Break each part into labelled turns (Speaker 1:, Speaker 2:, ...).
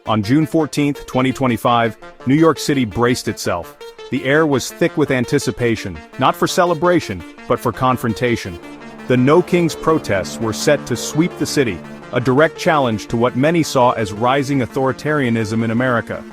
Speaker 1: On June 14, 2025, New York City braced itself. The air was thick with anticipation, not for celebration, but for confrontation. The No Kings protests were set to sweep the city, a direct challenge to what many saw as rising authoritarianism in America.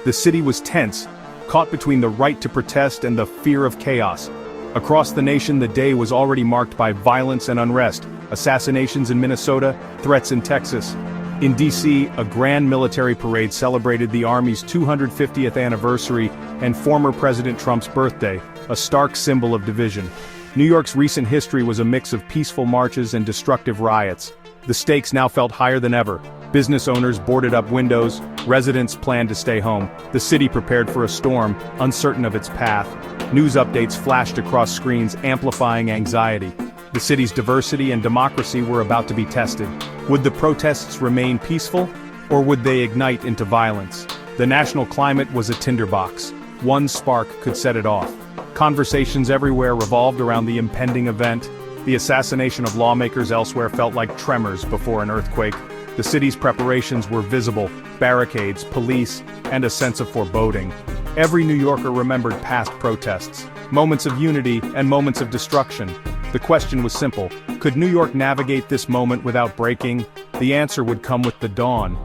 Speaker 1: The city was tense, caught between the right to protest and the fear of chaos. Across the nation, the day was already marked by violence and unrest, assassinations in Minnesota, threats in Texas. In D.C., a grand military parade celebrated the Army's 250th anniversary and former President Trump's birthday, a stark symbol of division. New York's recent history was a mix of peaceful marches and destructive riots. The stakes now felt higher than ever. Business owners boarded up windows, residents planned to stay home. The city prepared for a storm, uncertain of its path. News updates flashed across screens, amplifying anxiety. The city's diversity and democracy were about to be tested. Would the protests remain peaceful, or would they ignite into violence? The national climate was a tinderbox. One spark could set it off. Conversations everywhere revolved around the impending event. The assassination of lawmakers elsewhere felt like tremors before an earthquake. The city's preparations were visible: barricades, police, and a sense of foreboding. Every New Yorker remembered past protests, moments of unity and moments of destruction. The question was simple: could New York navigate this moment without breaking? The answer would come with the dawn.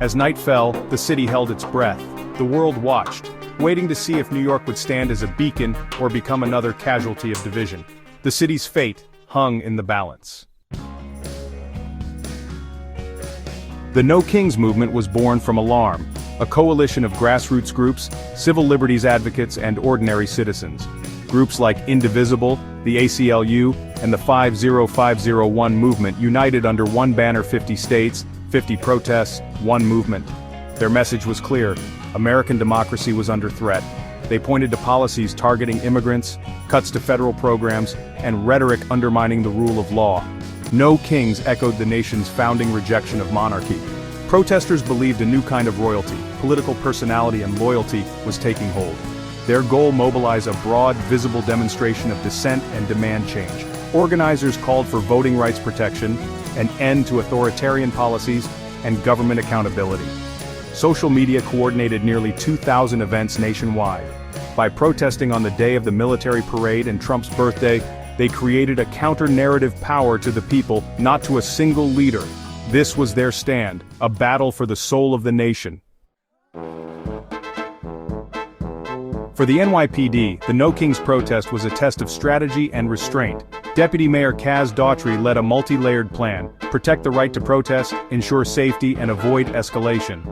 Speaker 1: As night fell, the city held its breath. The world watched, waiting to see if New York would stand as a beacon or become another casualty of division. The city's fate hung in the balance. The No Kings movement was born from alarm, a coalition of grassroots groups, civil liberties advocates, and ordinary citizens. Groups like Indivisible, the ACLU, and the 50501 movement united under one banner: 50 states, 50 protests, one movement. Their message was clear: American democracy was under threat. They pointed to policies targeting immigrants, cuts to federal programs, and rhetoric undermining the rule of law. No Kings echoed the nation's founding rejection of monarchy. Protesters believed a new kind of royalty, political personality, and loyalty was taking hold. Their goal: mobilize a broad, visible demonstration of dissent and demand change. Organizers called for voting rights protection, an end to authoritarian policies, and government accountability. Social media coordinated nearly 2,000 events nationwide. By protesting on the day of the military parade and Trump's birthday, they created a counter-narrative power to the people, not to a single leader. This was their stand, a battle for the soul of the nation. For the NYPD, the No Kings protest was a test of strategy and restraint. Deputy Mayor Kaz Daughtry led a multi-layered plan: protect the right to protest, ensure safety, and avoid escalation.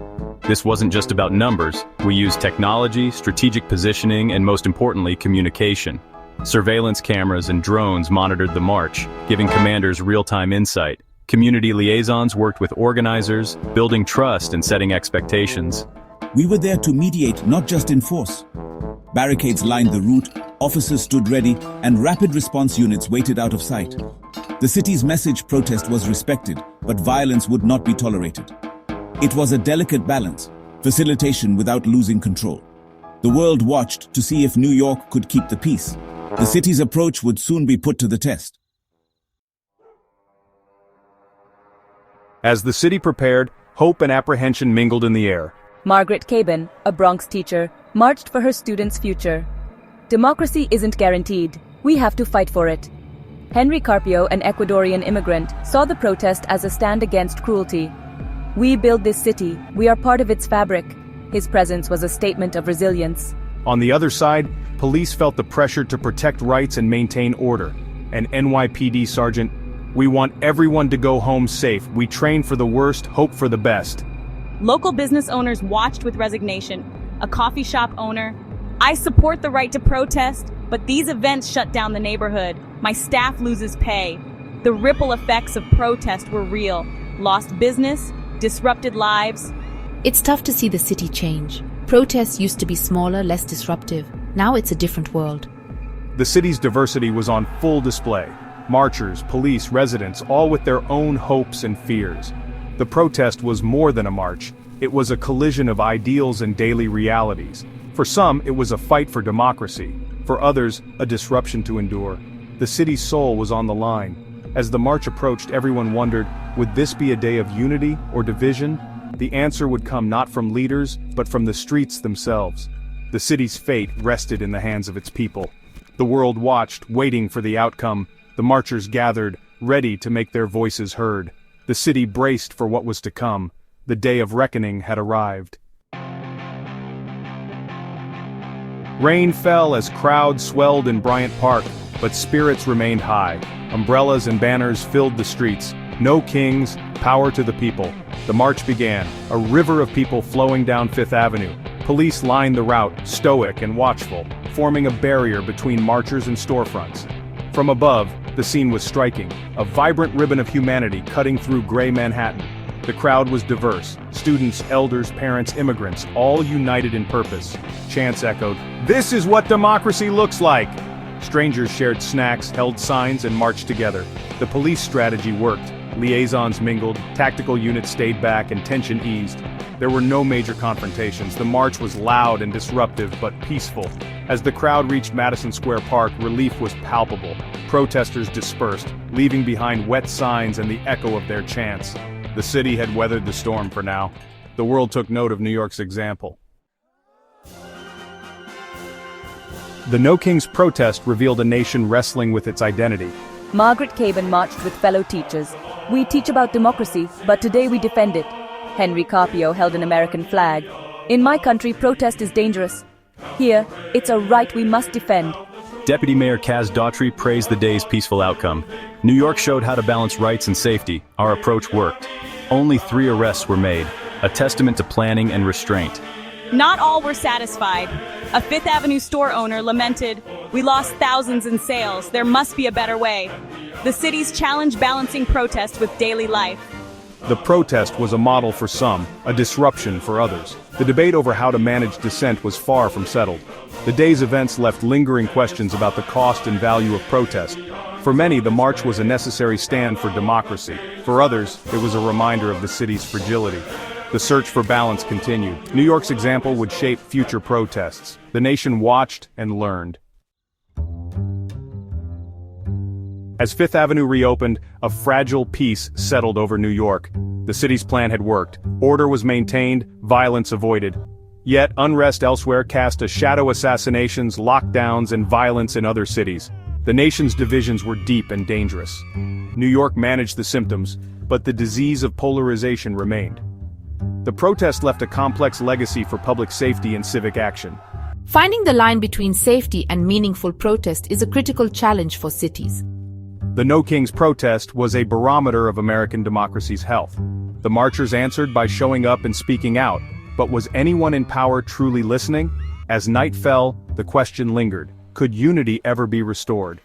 Speaker 2: This wasn't just about numbers. We used technology, strategic positioning, and most importantly, communication. Surveillance cameras and drones monitored the march, giving commanders real-time insight. Community liaisons worked with organizers, building trust and setting expectations.
Speaker 3: We were there to mediate, not just enforce. Barricades lined the route, officers stood ready, and rapid response units waited out of sight. The city's message: protest was respected, but violence would not be tolerated. It was a delicate balance, facilitation without losing control. The world watched to see if New York could keep the peace. The city's approach would soon be put to the test.
Speaker 1: As the city prepared, hope and apprehension mingled in the air.
Speaker 4: Margaret Cabin, a Bronx teacher, marched for her students' future. Democracy isn't guaranteed. We have to fight for it. Henry Carpio, an Ecuadorian immigrant, saw the protest as a stand against cruelty. We build this city. We are part of its fabric. His presence was a statement of resilience.
Speaker 1: On the other side, police felt the pressure to protect rights and maintain order. An NYPD sergeant: "We want everyone to go home safe. We train for the worst, hope for the best."
Speaker 5: Local business owners watched with resignation. A coffee shop owner: "I support the right to protest, but these events shut down the neighborhood. My staff loses pay." The ripple effects of protest were real. Lost business, disrupted lives.
Speaker 6: It's tough to see the city change. Protests used to be smaller, less disruptive. Now it's a different world.
Speaker 1: The city's diversity was on full display. Marchers, police, residents, all with their own hopes and fears. The protest was more than a march. It was a collision of ideals and daily realities. For some, it was a fight for democracy. For others, a disruption to endure. The city's soul was on the line. As the march approached, everyone wondered, would this be a day of unity or division? The answer would come not from leaders, but from the streets themselves. The city's fate rested in the hands of its people. The world watched, waiting for the outcome. The marchers gathered, ready to make their voices heard. The city braced for what was to come. The day of reckoning had arrived. Rain fell as crowds swelled in Bryant Park, but spirits remained high. Umbrellas and banners filled the streets. No kings, power to the people. The march began, a river of people flowing down Fifth Avenue. Police lined the route, stoic and watchful, forming a barrier between marchers and storefronts. From above, the scene was striking, a vibrant ribbon of humanity cutting through gray Manhattan. The crowd was diverse, students, elders, parents, immigrants, all united in purpose. Chants echoed, "This is what democracy looks like!" Strangers shared snacks, held signs, and marched together. The police strategy worked. Liaisons mingled, tactical units stayed back, and tension eased. There were no major confrontations. The march was loud and disruptive, but peaceful. As the crowd reached Madison Square Park, relief was palpable. Protesters dispersed, leaving behind wet signs and the echo of their chants. The city had weathered the storm for now. The world took note of New York's example. The No Kings protest revealed a nation wrestling with its identity.
Speaker 4: Margaret Cabin marched with fellow teachers. We teach about democracy, but today we defend it. Henry Carpio held an American flag. In my country, protest is dangerous. Here, it's a right we must defend.
Speaker 2: Deputy Mayor Kaz Daughtry praised the day's peaceful outcome. New York showed how to balance rights and safety. Our approach worked. Only 3 arrests were made, a testament to planning and restraint.
Speaker 5: Not all were satisfied. A Fifth Avenue store owner lamented, "We lost thousands in sales. There must be a better way." The city's challenge balancing protest with daily life.
Speaker 1: The protest was a model for some, a disruption for others. The debate over how to manage dissent was far from settled. The day's events left lingering questions about the cost and value of protest. For many, the march was a necessary stand for democracy. For others, it was a reminder of the city's fragility. The search for balance continued. New York's example would shape future protests. The nation watched and learned. As Fifth Avenue reopened, a fragile peace settled over New York. The city's plan had worked. Order was maintained, violence avoided. Yet, unrest elsewhere cast a shadow: assassinations, lockdowns, and violence in other cities. The nation's divisions were deep and dangerous. New York managed the symptoms, but the disease of polarization remained. The protest left a complex legacy for public safety and civic action.
Speaker 6: Finding the line between safety and meaningful protest is a critical challenge for cities.
Speaker 1: The No Kings protest was a barometer of American democracy's health. The marchers answered by showing up and speaking out, but was anyone in power truly listening? As night fell, the question lingered: could unity ever be restored?